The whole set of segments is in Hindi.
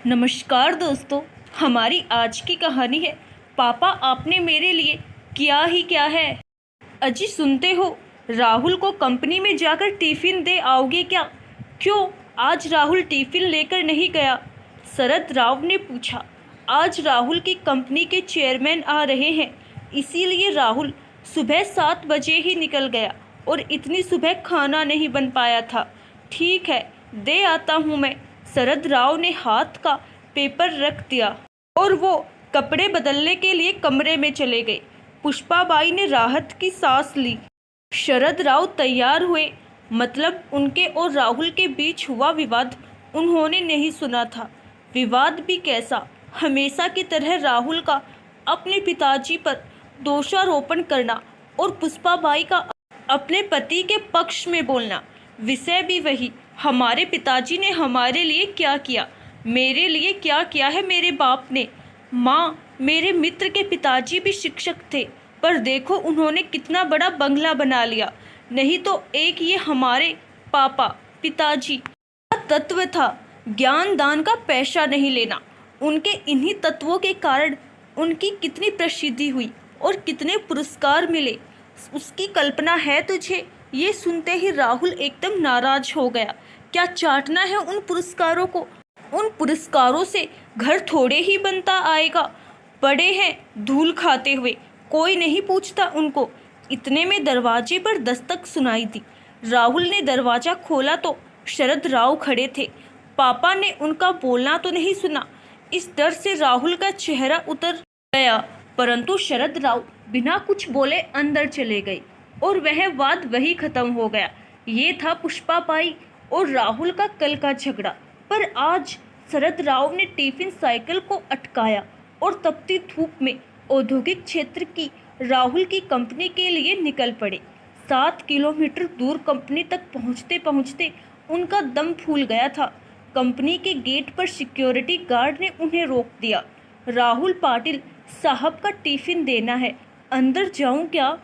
नमस्कार दोस्तों, हमारी आज की कहानी है पापा आपने मेरे लिए किया ही क्या है। अजी सुनते हो, राहुल को कंपनी में जाकर टिफ़िन दे आओगे क्या? क्यों आज राहुल टिफ़िन लेकर नहीं गया? शरद राव ने पूछा। आज राहुल की कंपनी के चेयरमैन आ रहे हैं, इसीलिए राहुल सुबह 7 बजे ही निकल गया और इतनी सुबह खाना नहीं बन पाया था। ठीक है, दे आता हूँ मैं। शरद राव ने हाथ का पेपर रख दिया और वो कपड़े बदलने के लिए कमरे में चले गए। पुष्पाबाई ने राहत की सांस ली। शरद राव तैयार हुए, मतलब उनके और राहुल के बीच हुआ विवाद उन्होंने नहीं सुना था। विवाद भी कैसा, हमेशा की तरह राहुल का अपने पिताजी पर दोषारोपण करना और पुष्पाबाई का अपने पति के पक्ष में बोलना। विषय भी वही, हमारे पिताजी ने हमारे लिए क्या किया, मेरे लिए क्या किया है मेरे बाप ने। माँ, मेरे मित्र के पिताजी भी शिक्षक थे, पर देखो उन्होंने कितना बड़ा बंगला बना लिया। नहीं तो एक ये हमारे पापा पिताजी का तत्व था, ज्ञान दान का पैसा नहीं लेना। उनके इन्हीं तत्वों के कारण उनकी कितनी प्रसिद्धि हुई और कितने पुरस्कार मिले, उसकी कल्पना है तुझे? ये सुनते ही राहुल एकदम नाराज हो गया। क्या चाटना है उन पुरस्कारों को? उन पुरस्कारों से घर थोड़े ही बनता आएगा। बड़े हैं धूल खाते हुए, कोई नहीं पूछता उनको। इतने में दरवाजे पर दस्तक सुनाई दी। राहुल ने दरवाज़ा खोला तो शरद राव खड़े थे। पापा ने उनका बोलना तो नहीं सुना, इस डर से राहुल का चेहरा उतर गया। परंतु शरद राव बिना कुछ बोले अंदर चले गए और वह वाद वही खत्म हो गया। ये था पुष्पाबाई और राहुल का कल का झगड़ा। पर आज शरद राव ने टिफिन साइकिल को अटकाया और तपती धूप में औद्योगिक क्षेत्र की राहुल की कंपनी के लिए निकल पड़े। 7 किलोमीटर दूर कंपनी तक पहुंचते पहुंचते उनका दम फूल गया था। कंपनी के गेट पर सिक्योरिटी गार्ड ने उन्हें रोक दिया। राहुल पाटिल साहब का टिफिन देना है, अंदर जाऊं क्या?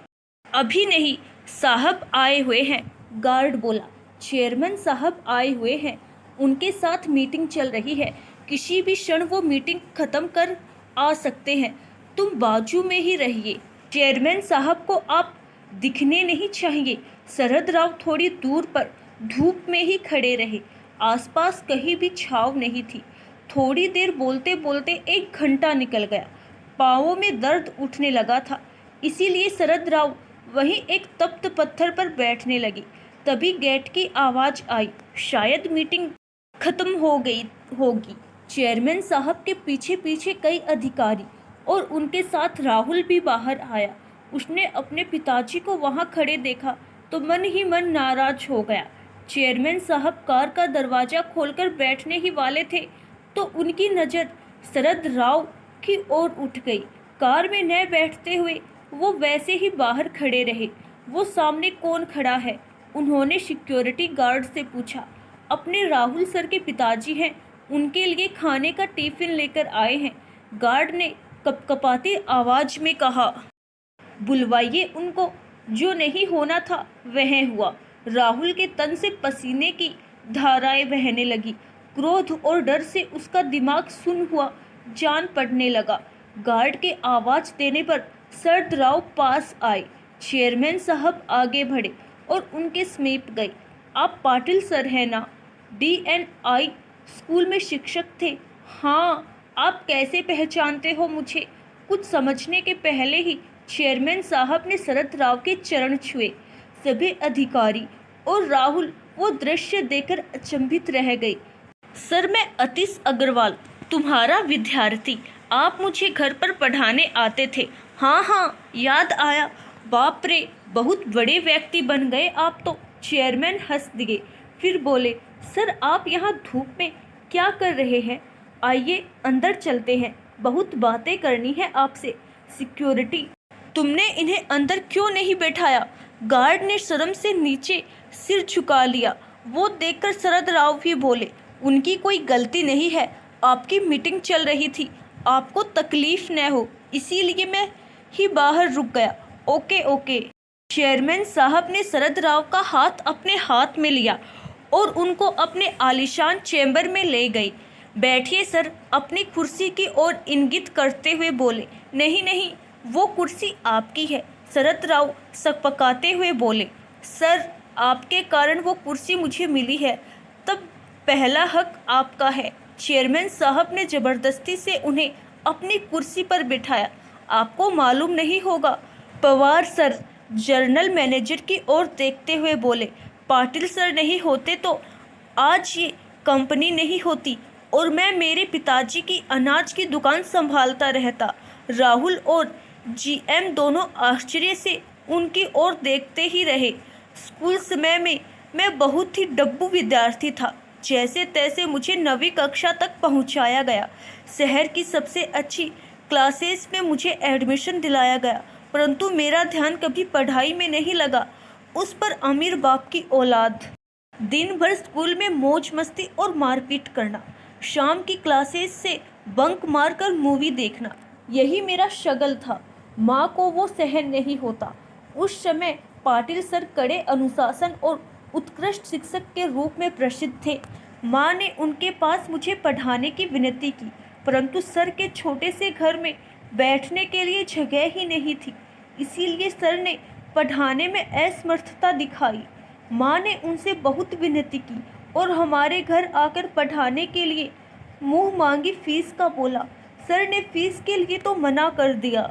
अभी नहीं, साहब आए हुए हैं, गार्ड बोला। चेयरमैन साहब आए हुए हैं, उनके साथ मीटिंग चल रही है, किसी भी क्षण वो मीटिंग खत्म कर आ सकते हैं, तुम बाजू में ही रहिए। चेयरमैन साहब को आप दिखने नहीं चाहिए। शरद राव थोड़ी दूर पर धूप में ही खड़े रहे, आसपास कहीं भी छांव नहीं थी। थोड़ी देर बोलते बोलते 1 घंटा निकल गया। पाँवों में दर्द उठने लगा था, इसीलिए शरद राव वहीं एक तप्त पत्थर पर बैठने लगी। तभी गेट की आवाज़ आई, शायद मीटिंग खत्म हो गई होगी। चेयरमैन साहब के पीछे पीछे कई अधिकारी और उनके साथ राहुल भी बाहर आया। उसने अपने पिताजी को वहां खड़े देखा तो मन ही मन नाराज हो गया। चेयरमैन साहब कार का दरवाज़ा खोलकर बैठने ही वाले थे तो उनकी नज़र शरद राव की ओर उठ गई। कार में न बैठते हुए वो वैसे ही बाहर खड़े रहे। वो सामने कौन खड़ा है? उन्होंने सिक्योरिटी गार्ड से पूछा। अपने राहुल सर के पिताजी हैं, उनके लिए खाने का टिफिन लेकर आए हैं, गार्ड ने कपकपाती आवाज में कहा। बुलवाइए उनको, जो नहीं होना था वह हुआ। राहुल के तन से पसीने की धाराएं बहने लगी। क्रोध और डर से उसका दिमाग सुन्न हुआ जान पड़ने लगा। गार्ड के आवाज देने पर शरद राव पास आए। चेयरमैन साहब आगे बढ़े और उनके समीप गए। आप पाटिल सर हैं ना? DNI स्कूल में शिक्षक थे। हाँ, आप कैसे पहचानते हो मुझे? कुछ समझने के पहले ही चेयरमैन साहब ने शरद राव के चरण छुए। सभी अधिकारी और राहुल वो दृश्य देखकर अचंभित रह गए। सर, मैं अतीश अग्रवाल, तुम्हारा विद्यार्थी, आप मुझे घर पर पढ़ाने आते थे। हाँ हाँ, याद आया। बाप रे, बहुत बड़े व्यक्ति बन गए आप तो। चेयरमैन हंस दिए, फिर बोले, सर आप यहाँ धूप में क्या कर रहे हैं? आइए अंदर चलते हैं, बहुत बातें करनी है आपसे। सिक्योरिटी, तुमने इन्हें अंदर क्यों नहीं बैठाया? गार्ड ने शर्म से नीचे सिर झुका लिया। वो देखकर शरद राव भी बोले, उनकी कोई गलती नहीं है, आपकी मीटिंग चल रही थी, आपको तकलीफ न हो इसीलिए मैं ही बाहर रुक गया। Okay okay. चेयरमैन साहब ने शरद राव का हाथ अपने हाथ में लिया और उनको अपने आलीशान चैम्बर में ले गई। बैठिए सर, अपनी कुर्सी की ओर इंगित करते हुए बोले। नहीं नहीं, वो कुर्सी आपकी है, शरत राव सकपकाते हुए बोले। सर, आपके कारण वो कुर्सी मुझे मिली है, तब पहला हक आपका है। चेयरमैन साहब ने ज़बरदस्ती से उन्हें अपनी कुर्सी पर बिठाया। आपको मालूम नहीं होगा, पवार सर जर्नल मैनेजर की ओर देखते हुए बोले। पाटिल सर नहीं होते तो आज ये कंपनी नहीं होती और मैं मेरे पिताजी की अनाज की दुकान संभालता रहता। राहुल और जीएम दोनों आश्चर्य से उनकी ओर देखते ही रहे। स्कूल समय में मैं बहुत ही डब्बू विद्यार्थी था। जैसे तैसे मुझे 9वीं कक्षा तक पहुंचाया गया। शहर की सबसे अच्छी क्लासेस में मुझे एडमिशन दिलाया गया, परंतु मेरा ध्यान कभी पढ़ाई में नहीं लगा। उस पर अमीर बाप की औलाद। दिन भर स्कूल में मौज मस्ती और मारपीट करना, शाम की क्लासेस से बंक मारकर मूवी देखना, यही मेरा शगल था। माँ को वो सहन नहीं होता। उस समय पाटिल सर कड़े अनुशासन और उत्कृष्ट शिक्षक के रूप में प्रसिद्ध थे। माँ ने उनके पास मुझे पढ़ाने की विनती की, परंतु सर के छोटे से घर में बैठने के लिए जगह ही नहीं थी। इसीलिए सर ने पढ़ाने में असमर्थता दिखाई। माँ ने उनसे बहुत विनती की और हमारे घर आकर पढ़ाने के लिए मुँह मांगी फीस का बोला। सर ने फीस के लिए तो मना कर दिया,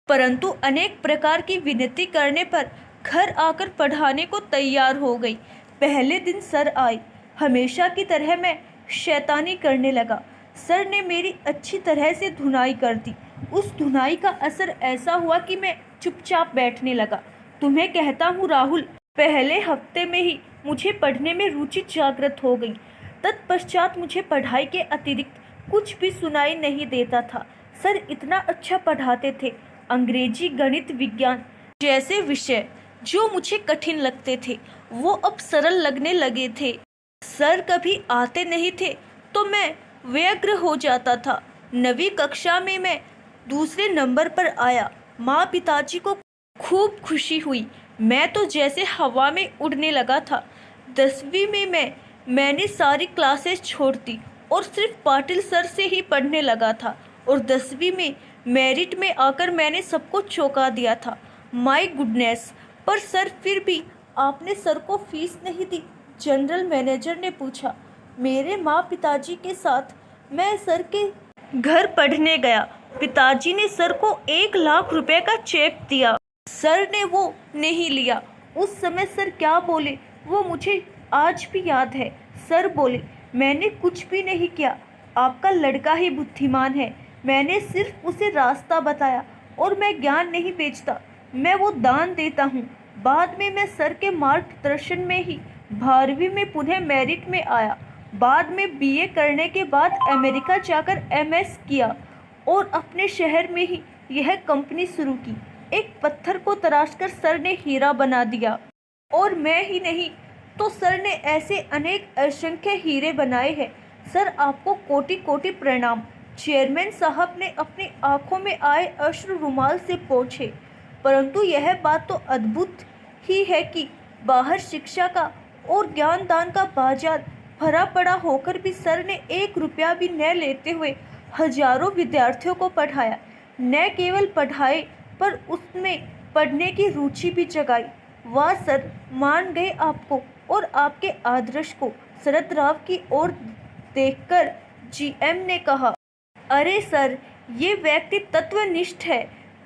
परंतु अनेक प्रकार की विनती करने पर घर आकर पढ़ाने को तैयार हो गई। पहले दिन सर आए। हमेशा की तरह मैं शैतानी करने लगा। सर ने मेरी अच्छी तरह से धुनाई कर दी। उस धुनाई का असर ऐसा हुआ कि मैं चुपचाप बैठने लगा। तुम्हें कहता हूँ राहुल, पहले हफ्ते में ही मुझे पढ़ने में रुचि जागृत हो गई। तत्पश्चात मुझे पढ़ाई के अतिरिक्त कुछ भी सुनाई नहीं देता था। सर इतना अच्छा पढ़ाते थे। अंग्रेजी, गणित, विज्ञान जैसे विषय जो मुझे कठिन लगते थे वो अब सरल लगने लगे थे। सर कभी आते नहीं थे तो मैं व्यग्र हो जाता था। 9वीं कक्षा में मैं दूसरे नंबर पर आया। माँ पिताजी को खूब खुशी हुई। मैं तो जैसे हवा में उड़ने लगा था। 10वीं में मैंने सारी क्लासेस छोड़ दी और सिर्फ पाटिल सर से ही पढ़ने लगा था और 10वीं में मेरिट में आकर मैंने सबको चौंका दिया था। My goodness! पर सर फिर भी आपने सर को फीस नहीं दी, जनरल मैनेजर ने पूछा। मेरे माँ पिताजी के साथ मैं सर के घर पढ़ने गया। पिताजी ने सर को 1 लाख रुपए का चेक दिया। सर ने वो नहीं लिया। उस समय सर क्या बोले वो मुझे आज भी याद है। सर बोले, मैंने कुछ भी नहीं किया, आपका लड़का ही बुद्धिमान है। मैंने सिर्फ उसे रास्ता बताया और मैं ज्ञान नहीं बेचता, मैं वो दान देता हूँ। बाद में मैं सर के मार्गदर्शन में ही 12वीं में पुनः मेरिट में आया। बाद में बीए करने के बाद अमेरिका जाकर एमएस किया और अपने शहर में ही यह कंपनी शुरू की। एक पत्थर को तराशकर सर ने हीरा बना दिया। और मैं ही नहीं तो सर ने ऐसे अनेक असंख्य हीरे बनाए हैं। सर आपको कोटि कोटि प्रणाम। चेयरमैन साहब ने अपनी आंखों में आए अश्रु रुमाल से पोंछे। परंतु यह बात तो अद्भुत ही है कि बाहर शिक्षा का और ज्ञान दान का बाजार भरा पड़ा होकर भी सर ने 1 रुपया भी न लेते हुए हजारों विद्यार्थियों को पढ़ाया। न केवल पढ़ाए पर उसमें पढ़ने की रुचि भी जगाई। वाह सर, मान गए आपको और आपके आदर्श को। शरद राव की ओर देखकर जीएम ने कहा, अरे सर, ये व्यक्ति तत्वनिष्ठ है,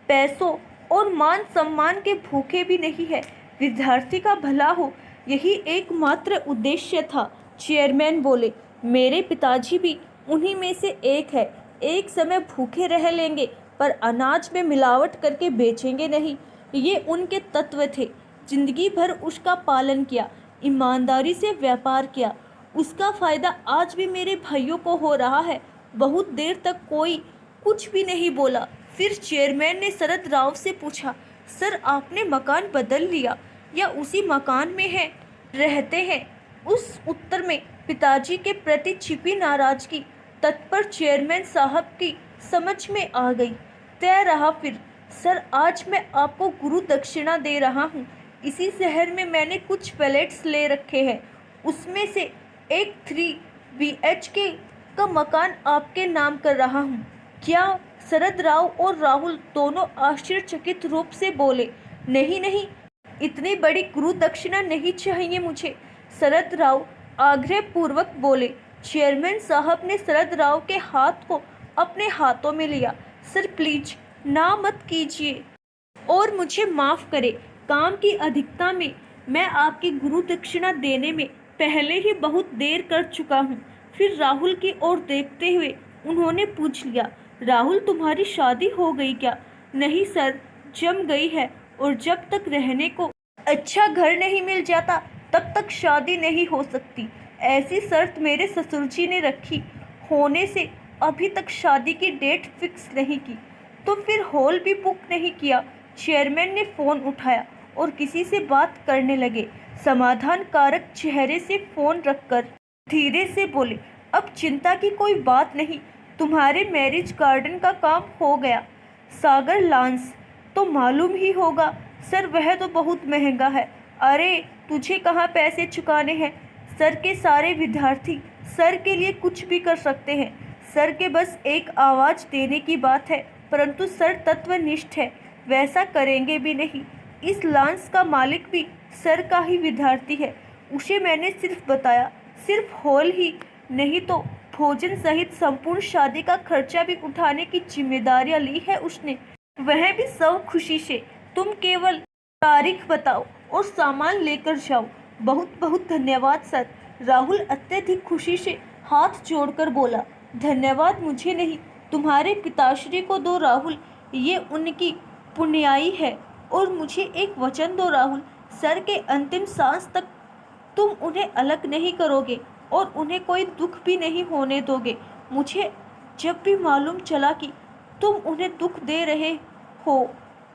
पैसों और मान सम्मान के भूखे भी नहीं है। विद्यार्थी का भला हो, यही एकमात्र उद्देश्य था। चेयरमैन बोले, मेरे पिताजी भी उन्हीं में से एक है। एक समय भूखे रह लेंगे पर अनाज में मिलावट करके बेचेंगे नहीं। ये उनके तत्व थे। जिंदगी भर उसका पालन किया, ईमानदारी से व्यापार किया। उसका फ़ायदा आज भी मेरे भाइयों को हो रहा है। बहुत देर तक कोई कुछ भी नहीं बोला। फिर चेयरमैन ने शरद राव से पूछा, सर आपने मकान बदल लिया या उसी मकान में है रहते हैं? उस उत्तर में पिताजी के प्रति छिपी नाराजगी तत्पर चेयरमैन साहब की समझ में आ गई। तय रहा फिर, सर आज मैं आपको गुरु दक्षिणा दे रहा हूँ। इसी शहर में मैंने कुछ फ्लैट्स ले रखे हैं। उसमें से एक 3 BHK का मकान आपके नाम कर रहा हूँ। क्या? शरद राव और राहुल दोनों आश्चर्यचकित रूप से बोले। नहीं नहीं, इतनी बड़ी गुरु दक्षिणा नहीं चाहिए मुझे, शरद राव आग्रहपूर्वक बोले। चेयरमैन साहब ने शरद राव के हाथ को अपने हाथों में लिया। सर प्लीज ना मत कीजिए और मुझे माफ़ करें, काम की अधिकता में मैं आपकी गुरु दक्षिणा देने में पहले ही बहुत देर कर चुका हूँ। फिर राहुल की ओर देखते हुए उन्होंने पूछ लिया, राहुल तुम्हारी शादी हो गई क्या? नहीं सर, जम गई है, और जब तक रहने को अच्छा घर नहीं मिल जाता तब तक शादी नहीं हो सकती। ऐसी शर्त मेरे ससुर जी ने रखी होने से अभी तक शादी की डेट फिक्स नहीं की। तो फिर हॉल भी बुक नहीं किया। चेयरमैन ने फ़ोन उठाया और किसी से बात करने लगे। समाधान कारक चेहरे से फ़ोन रखकर धीरे से बोले, अब चिंता की कोई बात नहीं, तुम्हारे मैरिज गार्डन का काम हो गया। सागर लॉन्स तो मालूम ही होगा सर, वह तो बहुत महंगा है। अरे तुझे कहाँ पैसे चुकाने हैं? सर के सारे विद्यार्थी सर के लिए कुछ भी कर सकते हैं। सर के बस एक आवाज़ देने की बात है, परंतु सर तत्वनिष्ठ है, वैसा करेंगे भी नहीं। इस लॉन्स का मालिक भी सर का ही विद्यार्थी है। उसे मैंने सिर्फ बताया, सिर्फ हॉल ही नहीं तो भोजन सहित संपूर्ण शादी का खर्चा भी उठाने की जिम्मेदारियां ली है उसने, वह भी सब खुशी से। तुम केवल तारीख बताओ और सामान लेकर जाओ। बहुत बहुत धन्यवाद सर। राहुल अत्यधिक खुशी से हाथ जोड़कर बोला, धन्यवाद मुझे नहीं, तुम्हारे पिताश्री को दो राहुल, ये उनकी पुण्याई है। और मुझे एक वचन दो राहुल, सर के अंतिम सांस तक तुम उन्हें अलग नहीं करोगे और उन्हें कोई दुख भी नहीं होने दोगे। मुझे जब भी मालूम चला कि तुम उन्हें दुख दे रहे हो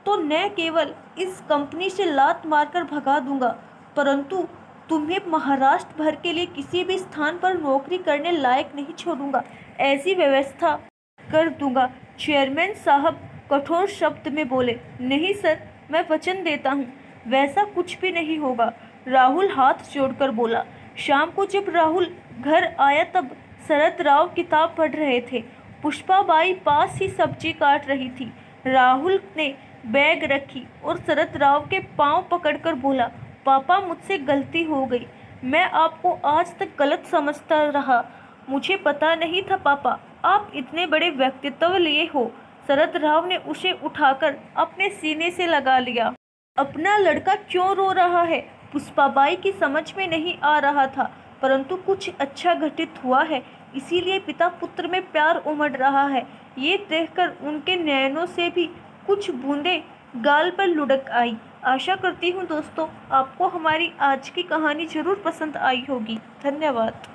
तो न केवल इस कंपनी से लात मारकर भगा दूंगा, परंतु तुम्हें महाराष्ट्र भर के लिए किसी भी स्थान पर नौकरी करने लायक नहीं छोड़ूंगा। ऐसी व्यवस्था कर दूंगा। चेयरमैन साहब कठोर शब्द में बोले, नहीं सर, मैं वचन देता हूँ, वैसा कुछ भी नहीं होगा। राहुल हाथ जोड़कर बोला। शाम को जब राहुल घर आया तब शरद राव किताब पढ़ रहे थे। पुष्पाबाई पास ही सब्जी काट रही थी। राहुल ने बैग रखी और शरद राव के पांव पकड़कर बोला, पापा मुझसे गलती हो गई, मैं आपको आज तक गलत समझता रहा, मुझे पता नहीं था पापा आप इतने बड़े व्यक्तित्व लिए हो। शरद राव ने उसे उठाकर अपने सीने से लगा लिया। अपना लड़का क्यों रो रहा है, पुष्पाबाई की समझ में नहीं आ रहा था, परंतु कुछ अच्छा घटित हुआ है, इसीलिए पिता पुत्र में प्यार उमड़ रहा है। ये देखकर उनके नयनों से भी कुछ बूंदें गाल पर लुढ़क आई। आशा करती हूँ दोस्तों आपको हमारी आज की कहानी जरूर पसंद आई होगी। धन्यवाद।